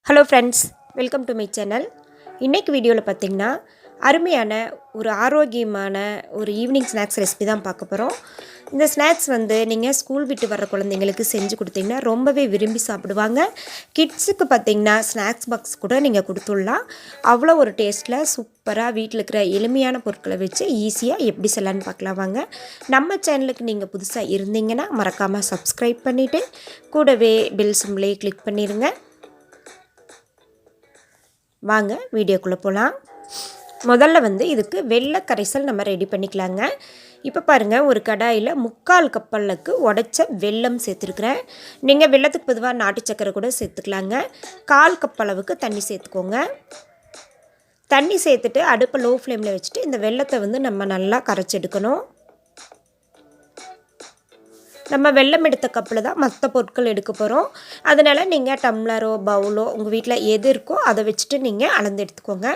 Hello friends, welcome to my channel. இன்றைக்கி வீடியோவில் பார்த்திங்கன்னா அருமையான ஒரு ஆரோக்கியமான ஒரு ஈவினிங் ஸ்நாக்ஸ் ரெசிபி தான் பார்க்க போகிறோம். இந்த ஸ்நாக்ஸ் நீங்கள் ஸ்கூல் விட்டு வர குழந்தைங்களுக்கு செஞ்சு கொடுத்தீங்கன்னா ரொம்பவே விரும்பி சாப்பிடுவாங்க. கிட்ஸுக்கு பார்த்திங்கன்னா ஸ்நாக்ஸ் பாக்ஸ் கூட நீங்கள் கொடுத்துடலாம். அவ்வளோ ஒரு டேஸ்ட்டில் சூப்பராக வீட்டில் இருக்கிற எளிமையான பொருட்களை வச்சு ஈஸியாக எப்படி செய்யலான்னு பார்க்கலாம் வாங்க. நம்ம சேனலுக்கு நீங்கள் புதுசாக இருந்தீங்கன்னா மறக்காமல் சப்ஸ்கிரைப் பண்ணிவிட்டு கூடவே பெல் சிம்பிளே கிளிக் பண்ணிடுங்க. வாங்க வீடியோக்குள்ளே போகலாம். முதல்ல இதுக்கு வெள்ளை கரைசல் நம்ம ரெடி பண்ணிக்கலாங்க. இப்போ பாருங்கள், ஒரு கடாயில் 3/4 கப் அளவுக்கு உடைச்ச வெல்லம் சேர்த்துருக்குறேன். நீங்கள் வெல்லத்துக்கு பொதுவாக நாட்டு சக்கரை கூட சேர்த்துக்கலாங்க. 1/4 கப் அளவுக்கு தண்ணி சேர்த்துக்கோங்க. தண்ணி சேர்த்துட்டு அடுப்பை லோ ஃப்ளேமில் வச்சுட்டு இந்த வெல்லத்தை நம்ம நல்லா கரைச்சி எடுக்கணும். நம்ம வெல்லம் எடுத்த கப்பில் தான் மற்ற பொருட்கள் எடுக்க போகிறோம். அதனால் நீங்கள் டம்ளரோ பவுலோ உங்கள் வீட்டில் எது இருக்கோ அதை வச்சுட்டு நீங்கள் அளந்து எடுத்துக்கோங்க.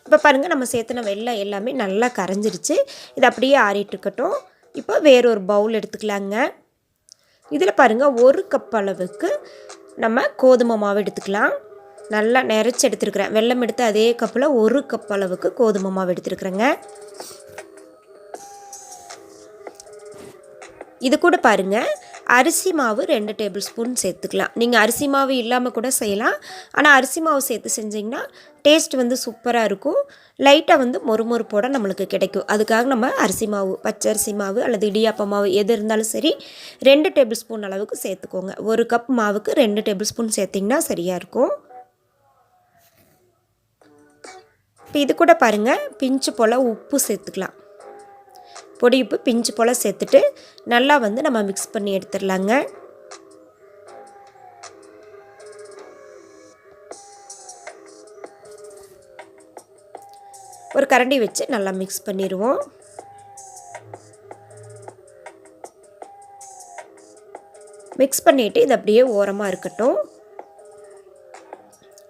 இப்போ பாருங்கள், நம்ம சேர்த்துன வெல்லம் எல்லாமே நல்லா கரைஞ்சிருச்சு. இது அப்படியே ஆறிட்டு இருக்கட்டும். இப்போ வேறொரு பவுல் எடுத்துக்கலாங்க. இதில் பாருங்கள், 1 கப் அளவுக்கு நம்ம கோதுமை மாவு எடுத்துக்கலாம். நல்லா நிறச்சி எடுத்துருக்குறேன். வெல்லம் எடுத்து அதே கப்பில் 1 கப் அளவுக்கு கோதுமை மாவு எடுத்துருக்குறேங்க. இது கூட பாருங்கள், அரிசி மாவு 2 டேபிள் ஸ்பூன் சேர்த்துக்கலாம். நீங்கள் அரிசி மாவு இல்லாமல் கூட செய்யலாம். ஆனால் அரிசி மாவு சேர்த்து செஞ்சிங்கன்னா டேஸ்ட் சூப்பராக இருக்கும். லைட்டாக மொறுமொறுப்போட நம்மளுக்கு கிடைக்கும். அதுக்காக நம்ம அரிசி மாவு, பச்சரிசி மாவு அல்லது இடியாப்ப மாவு எது இருந்தாலும் சரி 2 டேபிள் ஸ்பூன் அளவுக்கு சேர்த்துக்கோங்க. 1 கப் மாவுக்கு 2 டேபிள் ஸ்பூன் சேர்த்திங்கன்னா சரியாக இருக்கும். இப்போ இது கூட பாருங்கள், பிஞ்சு போல் உப்பு சேர்த்துக்கலாம். பொடி உப்பு பிஞ்சு போல் சேர்த்துட்டு நல்லா நம்ம மிக்ஸ் பண்ணி எடுத்துடலாங்க. ஒரு கரண்டி வச்சு நல்லா மிக்ஸ் பண்ணிடுவோம். மிக்ஸ் பண்ணிவிட்டு இது அப்படியே ஓரமாக இருக்கட்டும்.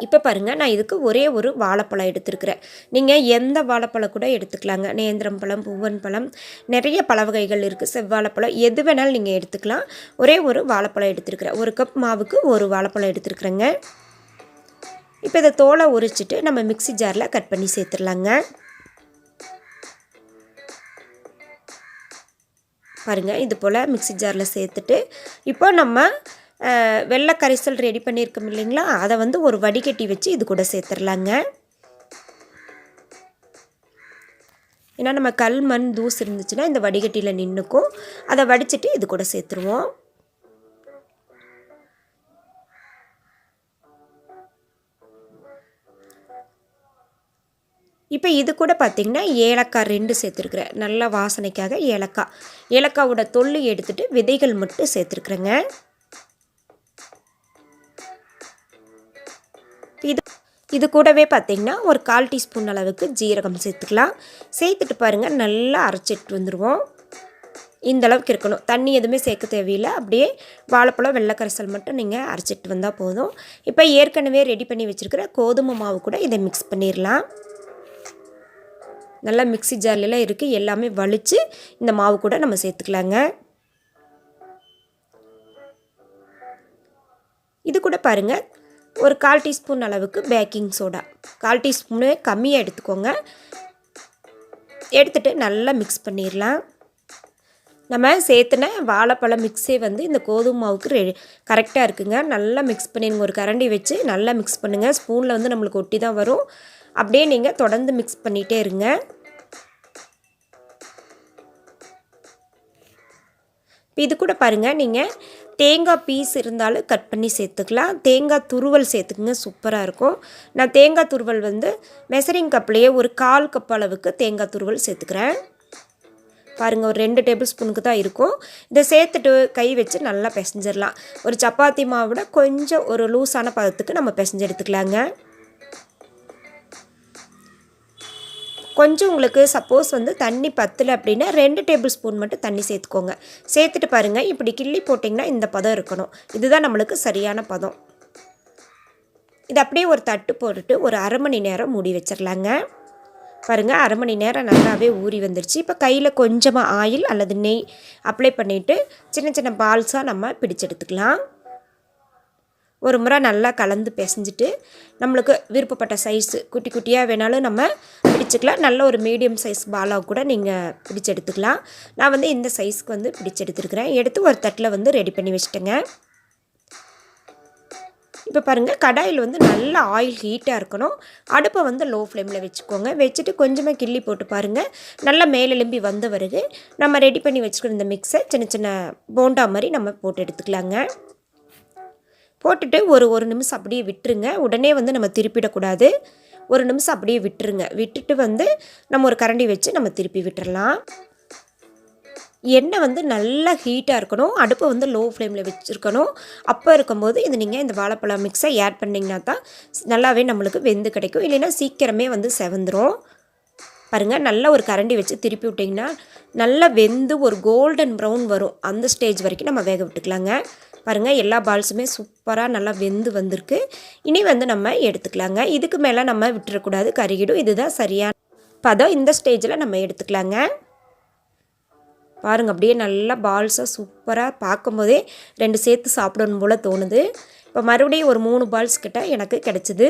இப்போ பாருங்கள், நான் இதுக்கு ஒரே ஒரு வாழைப்பழம் எடுத்துருக்கிறேன். நீங்கள் எந்த வாழைப்பழம் கூட எடுத்துக்கலாங்க. நேந்திரம் பழம், பூவன் பழம், நிறைய பழ வகைகள் இருக்குது. செவ்வாழைப்பழம் எது வேணாலும் நீங்கள் எடுத்துக்கலாம். ஒரே ஒரு வாழைப்பழம் எடுத்துருக்கிறேன். 1 கப் மாவுக்கு ஒரு வாழைப்பழம் எடுத்துருக்குறேங்க. இப்போ இதை தோலை உரிச்சிட்டு நம்ம மிக்ஸி ஜாரில் கட் பண்ணி சேர்த்துடலாங்க. பாருங்கள், இது போல் மிக்ஸி ஜாரில் சேர்த்துட்டு இப்போ நம்ம வெள்ளை கரைசல் ரெடி பண்ணியிருக்கோம் இல்லைங்களா, அதை ஒரு வடிகட்டி வச்சு இது கூட சேர்த்துடலாங்க. ஏன்னா நம்ம கல் மண் தூசு இருந்துச்சுன்னா இந்த வடிகட்டியில் நின்றுக்கும். அதை வடிச்சிட்டு இது கூட சேர்த்துருவோம். இப்போ இது கூட பார்த்திங்கன்னா ஏலக்காய் 2 சேர்த்துருக்குறேன். நல்லா வாசனைக்காக ஏலக்காவோட தொல்லி எடுத்துகிட்டு விதைகள் மட்டும் சேர்த்துருக்குறேங்க. இது கூடவே பார்த்திங்கன்னா ஒரு 1/4 டீஸ்பூன் அளவுக்கு ஜீரகம் சேர்த்துக்கலாம். சேர்த்துட்டு பாருங்கள், நல்லா அரைச்சிட்டு வந்துடுவோம். இந்த அளவுக்கு இருக்கணும். தண்ணி எதுவுமே சேர்க்க தேவையில்லை. அப்படியே வாழைப்பழம் வெள்ளை கரைசல் மட்டும் நீங்கள் அரைச்சிட்டு வந்தால் போதும். இப்போ ஏற்கனவே ரெடி பண்ணி வச்சுருக்கிற கோதுமை மாவு கூட இதை மிக்ஸ் பண்ணிடலாம். நல்லா மிக்ஸி ஜார்லாம் இருக்குது, எல்லாமே வலித்து இந்த மாவு கூட நம்ம சேர்த்துக்கலாங்க. இது கூட பாருங்கள், ஒரு 1/4 டீஸ்பூன் அளவுக்கு பேக்கிங் சோடா, 1/4 டீஸ்பூனே கம்மியாக எடுத்துக்கோங்க. எடுத்துகிட்டு நல்லா மிக்ஸ் பண்ணிடலாம். நம்ம சேர்த்துன வாழைப்பழம் மிக்ஸே இந்த கோதுமை மாவுக்கு கரெக்டாக இருக்குங்க. நல்லா மிக்ஸ் பண்ணிடுங்க. ஒரு கரண்டி வச்சு நல்லா மிக்ஸ் பண்ணுங்கள். ஸ்பூனில் நம்மளுக்கு ஒட்டி தான் வரும். அப்படியே நீங்கள் தொடர்ந்து மிக்ஸ் பண்ணிகிட்டே இருங்க. இது கூட பாருங்கள், நீங்கள் தேங்காய் பீஸ் இருந்தாலும் கட் பண்ணி சேர்த்துக்கலாம். தேங்காய் துருவல் சேர்த்துக்குங்க, சூப்பராக இருக்கும். நான் தேங்காய் துருவல் மெசரிங் கப்லேயே ஒரு 1/4 கப் அளவுக்கு தேங்காய் துருவல் சேர்த்துக்கிறேன். பாருங்கள், ஒரு 2 டேபிள் ஸ்பூனுக்கு தான் இருக்கும். இதை சேர்த்துட்டு கை வச்சு நல்லா பிசைஞ்சிடலாம். ஒரு சப்பாத்தி மாவோட கொஞ்சம் ஒரு லூஸான பதத்துக்கு நம்ம பிசைஞ்சு எடுத்துக்கலாங்க. கொஞ்சம் உங்களுக்கு சப்போஸ் தண்ணி பத்தலை அப்படின்னா 2 டேபிள் ஸ்பூன் மட்டும் தண்ணி சேர்த்துக்கோங்க. சேர்த்துட்டு பாருங்கள், இப்படி கிள்ளி போட்டிங்கன்னா இந்த பதம் இருக்கணும். இதுதான் நம்மளுக்கு சரியான பதம். இது அப்படியே ஒரு தட்டு போட்டுட்டு ஒரு 1/2 மணி நேரம் மூடி வச்சிடலாங்க. பாருங்கள், 1/2 மணி நேரம் நல்லாவே ஊறி வந்துருச்சு. இப்போ கையில் கொஞ்சமாக ஆயில் அல்லது நெய் அப்ளை பண்ணிவிட்டு சின்ன சின்ன பால்ஸாக நம்ம பிடிச்சு எடுத்துக்கலாம். ஒரு முறை நல்லா கலந்து பிசைஞ்சிட்டு நம்மளுக்கு விருப்பப்பட்ட சைஸு குட்டி குட்டியாக வேணாலும் நம்ம பிடிச்சிக்கலாம். நல்ல ஒரு மீடியம் சைஸ் பாலாக கூட நீங்கள் பிடிச்சி எடுத்துக்கலாம். நான் வந்து இந்த சைஸ்க்கு வந்து பிடிச்சி எடுத்துருக்கிறேன். எடுத்து ஒரு தட்டில் வந்து ரெடி பண்ணி வச்சுட்டேங்க. இப்போ பாருங்கள், கடாயில் வந்து நல்ல ஆயில் ஹீட்டாக இருக்கணும். அடுப்பை வந்து லோ ஃப்ளேமில் வச்சுக்கோங்க. வச்சுட்டு கொஞ்சமாக கிள்ளி போட்டு பாருங்கள், நல்லா மேலெலும்பி வந்த பிறகு நம்ம ரெடி பண்ணி வச்சுக்கிற இந்த மிக்ஸை சின்ன சின்ன போண்டா மாதிரி நம்ம போட்டு எடுத்துக்கலாங்க. போட்டுட்டு ஒரு நிமிஷம் அப்படியே விட்டுருங்க. உடனே வந்து நம்ம திருப்பிடக்கூடாது. ஒரு நிமிஷம் அப்படியே விட்டுருங்க. விட்டுட்டு வந்து நம்ம ஒரு கரண்டி வச்சு நம்ம திருப்பி விட்டுறலாம். எண்ணெய் வந்து நல்லா ஹீட்டாக இருக்கணும். அடுப்பை வந்து லோ ஃப்ளேமில் வச்சுருக்கணும். அப்போ இருக்கும்போது நீங்கள் இந்த வாழைப்பழம் மிக்ஸை ஆட் பண்ணிங்கன்னா தான் நல்லாவே நம்மளுக்கு வெந்து கிடைக்கும். இல்லைன்னா சீக்கிரமே வந்து செவந்துடும். பாருங்கள், நல்லா ஒரு கரண்டி வச்சு திருப்பி விட்டிங்கன்னா நல்லா வெந்து ஒரு கோல்டன் ப்ரௌன் வரும். அந்த ஸ்டேஜ் வரைக்கும் நம்ம வேக விட்டுக்கலாங்க. பாருங்கள், எல்லா பால்ஸுமே சூப்பராக நல்லா வெந்து வந்திருக்கு. இனி வந்து நம்ம எடுத்துக்கலாங்க. இதுக்கு மேலே நம்ம விட்டுறக்கூடாது, கருகிடும். இதுதான் சரியான பதம். இந்த ஸ்டேஜில் நம்ம எடுத்துக்கலாங்க. பாருங்கள், அப்படியே நல்லா பால்ஸாக சூப்பராக பார்க்கும்போதே 2 சேர்த்து சாப்பிடணும் போல் தோணுது. இப்போ மறுபடியும் ஒரு 3 பால்ஸ் கிட்ட எனக்கு கிடச்சிது.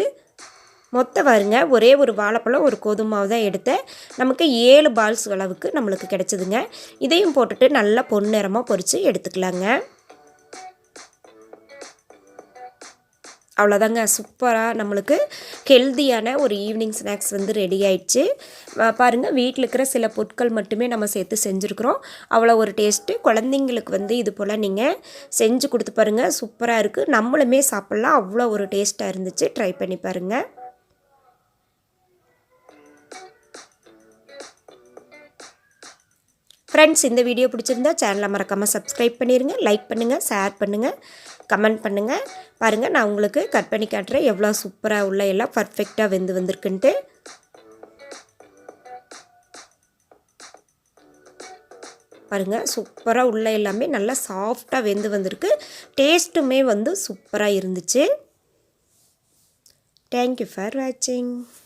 மொத்தம் பாருங்க, ஒரே ஒரு வாழைப்பழம் ஒரு கோதுமாவு தான் எடுத்தேன். நமக்கு 7 பால்ஸ் அளவுக்கு நம்மளுக்கு கிடச்சிதுங்க. இதையும் போட்டுட்டு நல்லா பொன்னிறமாக பொரித்து எடுத்துக்கலாங்க. அவ்வளோதாங்க, சூப்பராக நம்மளுக்கு ஹெல்த்தியான ஒரு ஈவினிங் ஸ்நாக்ஸ் வந்து ரெடி ஆயிடுச்சு. பாருங்கள், வீட்டில் இருக்கிற சில பொருட்கள் மட்டுமே நம்ம சேர்த்து செஞ்சுருக்குறோம். அவ்வளோ ஒரு டேஸ்ட்டு. குழந்தைங்களுக்கு வந்து இது போல் நீங்கள் செஞ்சு கொடுத்து பாருங்கள், சூப்பராக இருக்குது. நம்மளுமே சாப்பிட்லாம், அவ்வளோ ஒரு டேஸ்ட்டாக இருந்துச்சு. ட்ரை பண்ணி பாருங்கள். ஃப்ரெண்ட்ஸ், இந்த வீடியோ பிடிச்சிருந்தா சேனலை மறக்காமல் சப்ஸ்கிரைப் பண்ணிடுங்க. லைக் பண்ணுங்கள், ஷேர் பண்ணுங்கள், கமெண்ட் பண்ணுங்கள். பாருங்கள், நான் உங்களுக்கு கட் பண்ணி காட்டுறேன் எவ்வளோ சூப்பராக உள்ள எல்லாம் பர்ஃபெக்டாக வெந்து வந்திருக்குன்ட்டு. பாருங்கள், சூப்பராக உள்ள எல்லாமே நல்லா சாஃப்டாக வெந்து வந்திருக்கு. டேஸ்ட்டுமே வந்து சூப்பராக இருந்துச்சு. தேங்க்யூ ஃபார் வாட்சிங்.